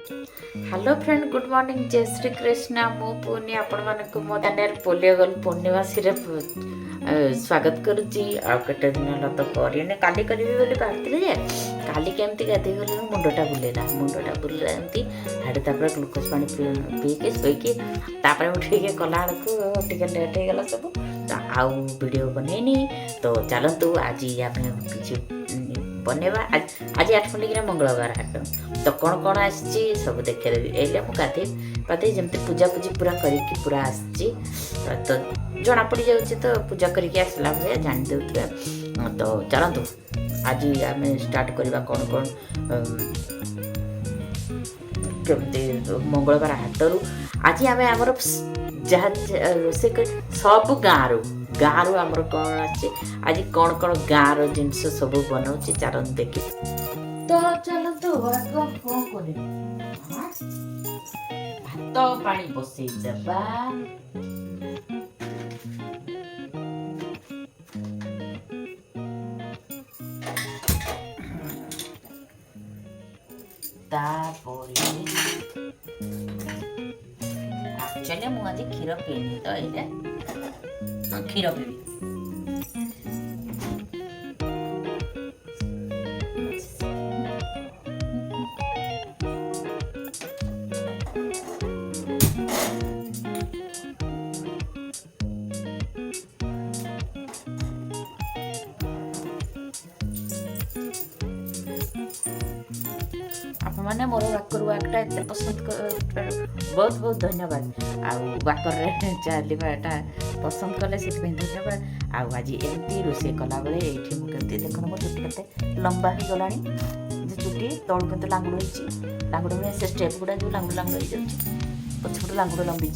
hello friend good morning जय श्री कृष्ण मु पुनी आपण मानक मो चैनल पोलियो गर्ल पूर्णिमासी रे स्वागत करुच्ची आटे दिन है तो करने काली करी बोली बाहर जे काली केमती गाधे गले मुंडटा बुलेला एमती हाड़े ग्लूकोज पानी पीके शोकी उठे कला टे लेट हो गला सब आउ वीडियो बनईनी तो चलतु आज आम किसी बनवा आज 8 खंडिक मंगलवार हाट तो कौन कौन आसी सब देखेदेवी एले मुझे गाधे पाधे जमी पूजा पूजी पूरा करके पूरा आसी तो जना पड़ जाऊँ तो पूजा करके आसला भाई जानी दे तो चलतु आज आम स्टार्ट करवा कौन कौन कमती मंगलवार हाटरू आज आम आमर जहाँ रोसे कर सब गाँव आमर कौन आज कौन कौन गाँव जिनस सब बनाऊँ चार देखी तो चलतु कौन कर भात पानी बसई देबा एक्चुअली मुझे आज क्षीर पीनी तो ये क्षीर पीबी मैंने मोर वाकर वाकटा एत पसंद बहुत बहुत धन्यवाद आकर चलवाटा पसंद कले से धन्यवाद आज एमती रोसे कला बेले ये मुझे देख मो चुटी के लंबा हो गला चुटी तौल के लांगुड़ लांगुड़ से स्टेप गुड़ा जो लांगुड़ लांगुड़ हो जाए पछपटे लांगुड़ लंबी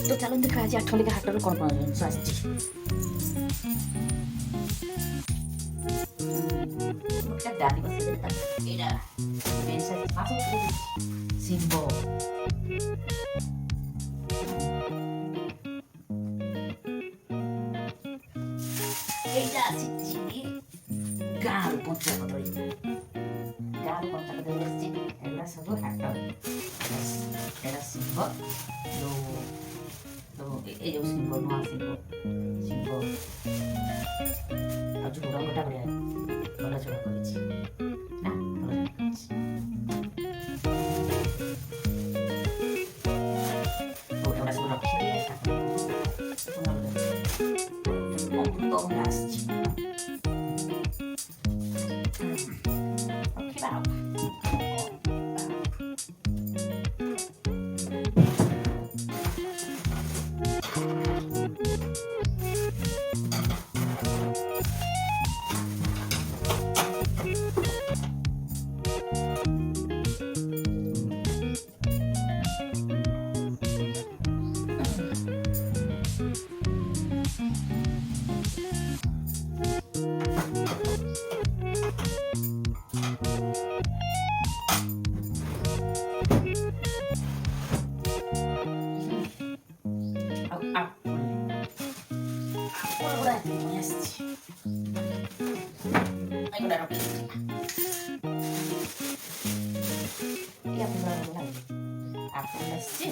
तो चलो देखा आज 8 खंडिक हाटर कौन कौन जिन आसी डाली बस सिंबो गाँव पंचायत सब हाट सिंह ये जो सिंह नुआ सिंह आज रंगटा बढ़िया भल चढ़ा कर सब रखिदिए Aku nasi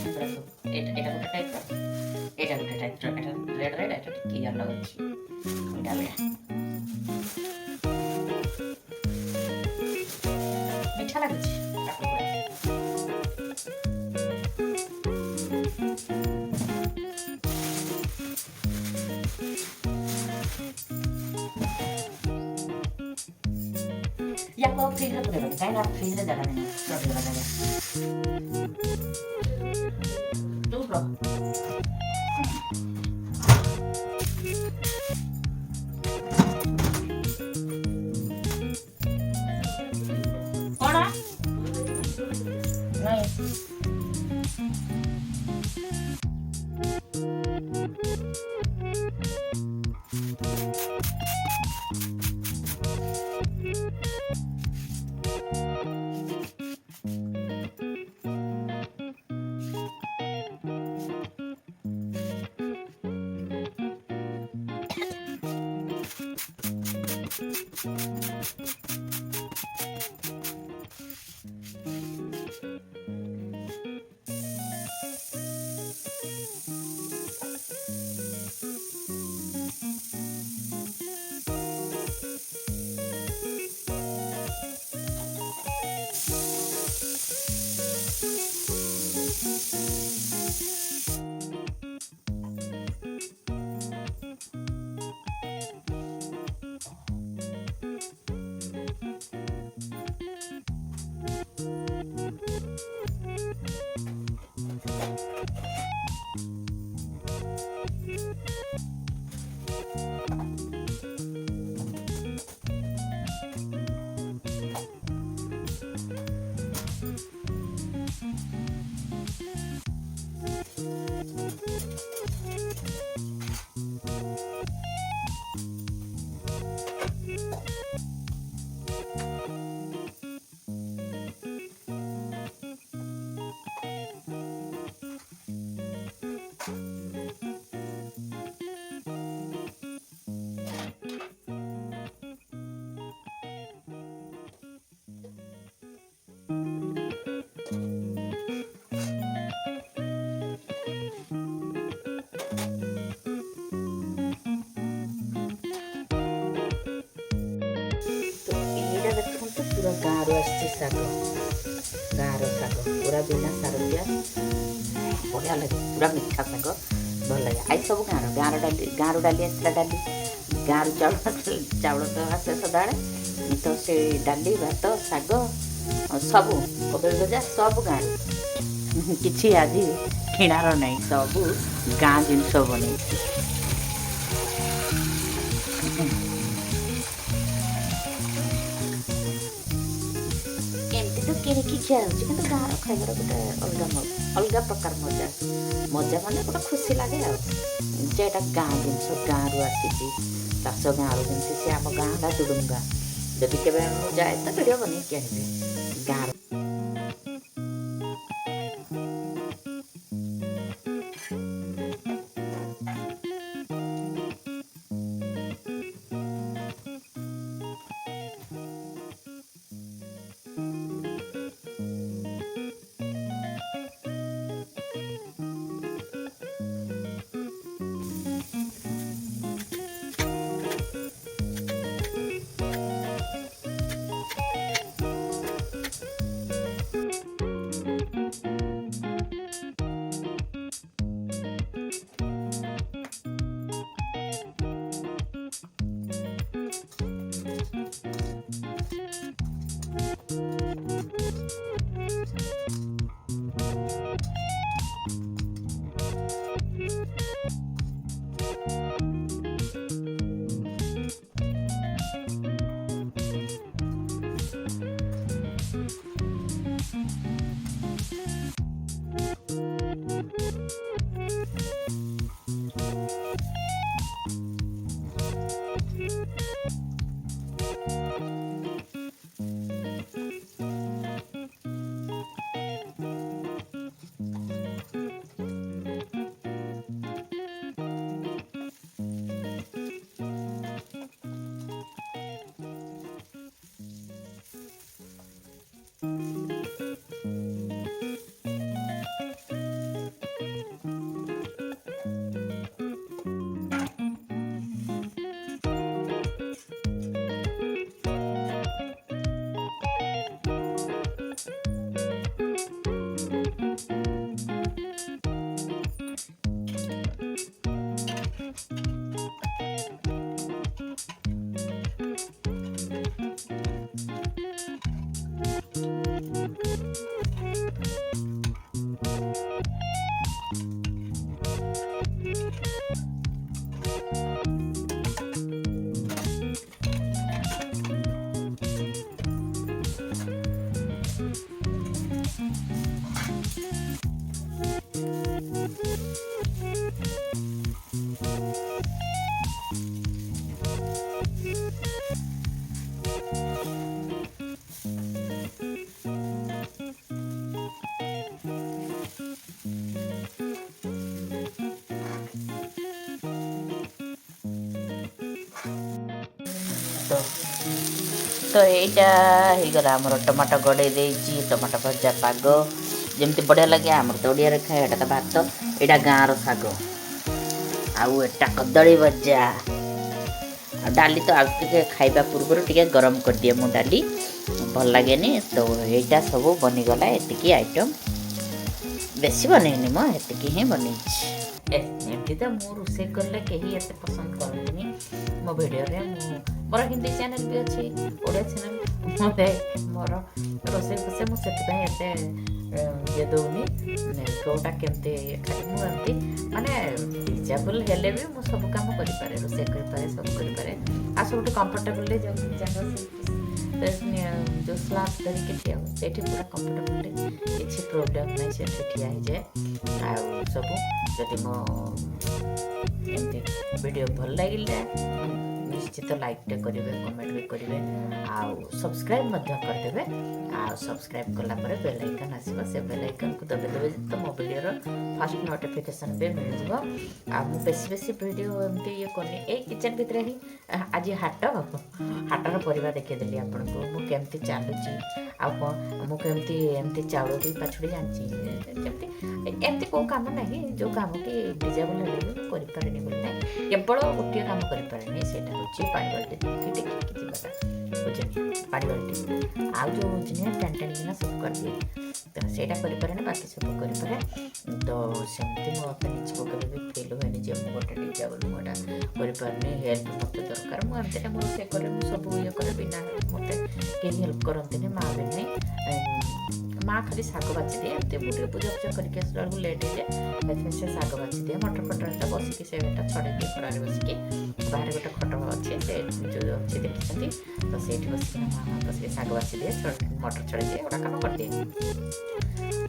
এটা ଗୋଟେ ଟାଇପ୍ର ଏଇଟା ଗୋଟେ ଟାଇପ୍ର ଏଟା ରେଡ୍ ରେଡ୍ ଏଟା ଟିକେ ଅଲଗା ଅଛି ଏଇଟା ଭଳିଆ ମିଠା ଲାଗୁଛି ୟାକୁ ଆଉ ଫ୍ରିଜ୍ରେ ପୁରେଇବନି କାହିଁକି ନା ଫ୍ରିଜ୍ରେ ଜାଗା ନାହିଁ ରହିଗଲା ଜାଗା ଚୁପ୍ ରହ କ'ଣ ନାଇଁ ପୁରା ଗାଁରୁ ଆସିଛି ଶାଗ ଗାଁର ଶାଗ ପୁରା ବିନା ସାର ଦିଆ ବଢ଼ିଆ ଲାଗେ ପୁରା ମିଠା ଶାଗ ଭଲ ଲାଗେ ଆଇ ସବୁ ଗାଁର ଗାଁରୁ ଡାଲି ଆସିଥିଲା ଡାଲି ଗାଁରୁ ଚାଉଳ ତ ଆସେ ସଦାବେଳେ ତ ସେ ଡାଲି ଭାତ ଶାଗ ସବୁ କଦଳୀ ଭଜା ସବୁ ଗାଁରୁ କିଛି ଆଜି କିଣାର ନାହିଁ ସବୁ ଗାଁ ଜିନିଷ ବନେଇଛି ଏମିତି ତ କିଣିକି ଖିଆ ହେଉଛି କିନ୍ତୁ ଗାଁର ଖାଇବାର ଗୋଟେ ଅଲଗା ପ୍ରକାର ମଜା ମାନେ ଗୋଟେ ଖୁସି ଲାଗେ ଆଉ ଯେ ଏଇଟା ଗାଁ ଜିନିଷ ଗାଁରୁ ଆସିଛି ଚାଷ ଗାଁରୁ ଯେମିତି ସେ ଆମ ଗାଁ ହେଲା ଦୁଡ଼ୁଙ୍ଗା ଯଦି କେବେ ମୁଁ ଯାଏ ତ ଭିଡ଼ିଓ ବନେଇକି ଆଣିବି ଗାଁର तो এইଟା ହେଇଗଲା ଆମର ଟମାଟୋ ଗଡ଼େଇ ଦେଇଛି ଟମାଟୋ ଭଜା ପାଗ ଯେମିତି ବଢ଼ିଆ ଲାଗେ ଆମର ତ ଓଡ଼ିଆରେ ଖାଏ ଏଇଟା ତ ଭାତ ଏଇଟା ଗାଁର ଶାଗ ଆଉ ଏଟା କଦଳୀ ଭଜା ଆଉ ଡାଲି ତ ଆଉ ଟିକେ ଖାଇବା ପୂର୍ବରୁ ଟିକେ ଗରମ କରିଦିଏ ମୁଁ ଡାଲି ଭଲ ଲାଗେନି ତ ଏଇଟା ସବୁ ବନିଗଲା ଏତିକି ଆଇଟମ୍ ବେଶୀ ବନେଇନି ମୁଁ ଏତିକି ହିଁ ବନେଇଛି ଏମିତି ତ ମୁଁ ରୋଷେଇ କଲେ କେହି ଏତେ ପସନ୍ଦ କରନ୍ତିନି ମୋ ଭିଡ଼ିଓରେ ମୋର ହିନ୍ଦୀ ଚ୍ୟାନେଲ୍ ବି ଅଛି ଓଡ଼ିଆ ଚ୍ୟାନେଲ୍ ମୋତେ ମୋର ରୋଷେଇ ଫୋଷେଇ ମୁଁ ସେଥିପାଇଁ ଏତେ ଇଏ ଦେଉନି କେଉଁଟା କେମିତି ଖାଲି ମୁଁ ଏମିତି ମାନେ ରିଜନେବଲ୍ ହେଲେ ବି ମୁଁ ସବୁ କାମ କରିପାରେ ରୋଷେଇ କରିପାରେ ସବୁ କରିପାରେ ଆଉ ସବୁଠୁ କମ୍ଫର୍ଟେବଲ୍ରେ ଯେଉଁ ସ୍ଲାବ୍ ଧରିକି ଠିଆ ହୁଏ ସେଇଠି ପୁରା କମ୍ଫର୍ଟେବଲ୍ରେ କିଛି ପ୍ରୋବ୍ଲେମ୍ ନାହିଁ ସେଠି ଠିଆ ହେଇଯାଏ ଆଉ ସବୁ ଯଦି ମୋ ଏମିତି ଭିଡ଼ିଓ ଭଲ ଲାଗିଲା ନିଶ୍ଚିତ ଲାଇକ୍ଟେ କରିବେ କମେଣ୍ଟ ବି କରିବେ ଆଉ ସବସ୍କ୍ରାଇବ୍ ମଧ୍ୟ କରିଦେବେ ଆଉ ସବସ୍କ୍ରାଇବ୍ କଲା ପରେ ବେଲ୍ ଆଇକନ୍ ଆସିବ ସେ ବେଲ୍ ଆଇକନ୍କୁ ଦବାଇଦେବେ ତ ମୋ ଭିଡ଼ିଓର ଫାଷ୍ଟ ନୋଟିଫିକେସନ୍ ବି ମିଳିଯିବ ଆଉ ମୁଁ ବେଶୀ ଭିଡ଼ିଓ ଏମିତି ଇଏ କରିନି ଏଇ କିଚେନ୍ ଭିତରେ ହିଁ ଆଜି ହାଟର ପରିବା ଦେଖେଇଦେଲି ଆପଣଙ୍କୁ ମୁଁ କେମିତି ଚାଲୁଛି ଆଉ କ'ଣ ମୁଁ କେମିତି ଏମିତି ଚାଉଳ ବି ପାଛୁଡ଼ି ଜାଣିଛି ଯେମିତି ଏମିତି କେଉଁ କାମ ନାହିଁ ଯେଉଁ କାମ କି ଡିଜେବଲ୍ ହେଲେ ବି ମୁଁ କରିପାରେନି ବୋଲି ନାହିଁ କେବଳ ଗୋଟିଏ କାମ କରିପାରେନି ସେଇଟା ହେଉଛି ପାଣି ବାଲ୍ଟି ଟେକିକି ଯିବାଟା ବୁଝିଲି ପାଣି ବାଲ୍ଟି ଆଉ ଯେଉଁ ହେଉଛି ନୁହେଁ ଟେଣିକିନା ସବୁ କରିଦିଏ ତ ସେଇଟା କରିପାରେନି ବାକି ସବୁ କରିପାରେ ତ ସେମିତି ମୋତେ ନିଜକୁ କେବେ ବି ଫିଲ୍ ହୁଏନି ଯେ ମୁଁ ଗୋଟେ ଡିଜେବଲ୍ ମୁଁ ଏଇଟା କରିପାରୁନି ହେଲ୍ପ ମୋତେ ଦରକାର ମୁଁ ଏମିତିରେ ମୁଁ ରୋଷେଇ କରେ ମୁଁ ସବୁ ଇଏ କରେ ବିନା ମୋତେ କେହି ହେଲ୍ପ କରନ୍ତିନି ମା ବି ନାହିଁ ମା ଖାଲି ଶାଗ ବାଛିଦିଏ ଏମିତି ମୁଁ ଟିକେ ପୂଜା କରିକି ଆସିଲା ବେଳକୁ ଲେଟ୍ ହେଇଯାଏ ସେଥିପାଇଁ ସେ ଶାଗ ବାଛିଦିଏ ମଟର ଫଟରଟା ବସିକି ସେଇଟା ଛଡ଼େଇ ଦିଏ ଖରାରେ ବସିକି ବାହାରେ ଗୋଟେ ଖଟ ଅଛି ସେ ଯେଉଁ ଅଛି ଦେଖିଛନ୍ତି ତ ସେଇଠି ବସିକି ମା ବସିକି ଶାଗ ବାଛିଦିଏ ମଟର ଛଡ଼େଇ ଦିଏ ଏଗୁଡ଼ା କାମ କରିଦିଏ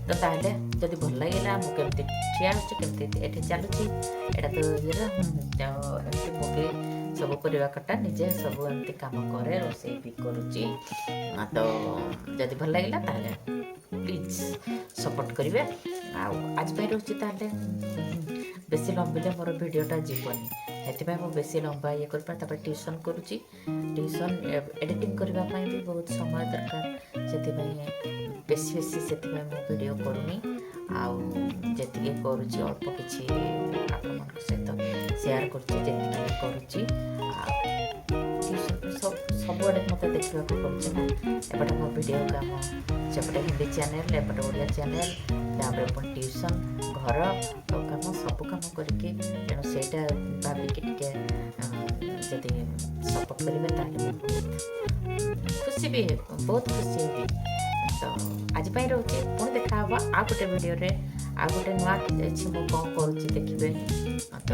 ତ ତାହେଲେ ଯଦି ଭଲ ଲାଗିଲା ମୁଁ କେମିତି ଠିଆ ହେଉଛି କେମିତି ଏଠି ଚାଲୁଛି ଏଇଟା ତ ଇଏରେ ଏମିତି ପକେଇ ସବୁ ପରିବା କଟା ନିଜେ ସବୁ ଏମିତି କାମ କରେ ରୋଷେଇ ବି କରୁଛି ତ ଯଦି ଭଲ ଲାଗିଲା ତାହେଲେ ପ୍ଲିଜ୍ ସପୋର୍ଟ କରିବେ ଆଉ ଆଜି ପାଇଁ ରହୁଛି ତାହେଲେ ବେଶୀ ଲମ୍ବିଲେ ମୋର ଭିଡ଼ିଓଟା ଯିବନି ସେଥିପାଇଁ ମୁଁ ବେଶୀ ଲମ୍ବା ଇଏ କରିପାରେ ତାପରେ ଟ୍ୟୁସନ୍ କରୁଛି ଟ୍ୟୁସନ୍ ଏଡ଼ିଟିଂ କରିବା ପାଇଁ ବି ବହୁତ ସମୟ ଦରକାର ସେଥିପାଇଁ ବେଶୀ ସେଥିପାଇଁ ମୁଁ ଭିଡ଼ିଓ କରୁନି ଆଉ ଯେତିକି କରୁଛି ଅଳ୍ପ କିଛି ଆପଣମାନଙ୍କ ସହିତ ସେୟାର କରୁଛି ଯେତିକି କରୁଛି ଆଉ ସବୁଆଡ଼େ ମୋତେ ଦେଖିବାକୁ ପଡ଼ୁଛି ନା ଏପଟେ ମୋ ଭିଡ଼ିଓ କାମ ସେପଟେ ହିନ୍ଦୀ ଚ୍ୟାନେଲ୍ ଏପଟେ ଓଡ଼ିଆ ଚ୍ୟାନେଲ୍ ତାପରେ ପୁଣି ଟ୍ୟୁସନ୍ ଘର କାମ ସବୁ କାମ କରିକି ତେଣୁ ସେଇଟା ଭାବିକି ଟିକେ ଯଦି ସପୋର୍ଟ କରିବେ ତାହେଲେ ମୁଁ ବହୁତ ଖୁସି ହେବି ତ ଆଜି ପାଇଁ ରହୁଛି ପୁଣି ଦେଖା ହେବ ଆଉ ଗୋଟେ ଭିଡ଼ିଓରେ ଆଉ ଗୋଟେ ନୂଆ ଅଛି ମୁଁ କ'ଣ କରୁଛି ଦେଖିବେ ତ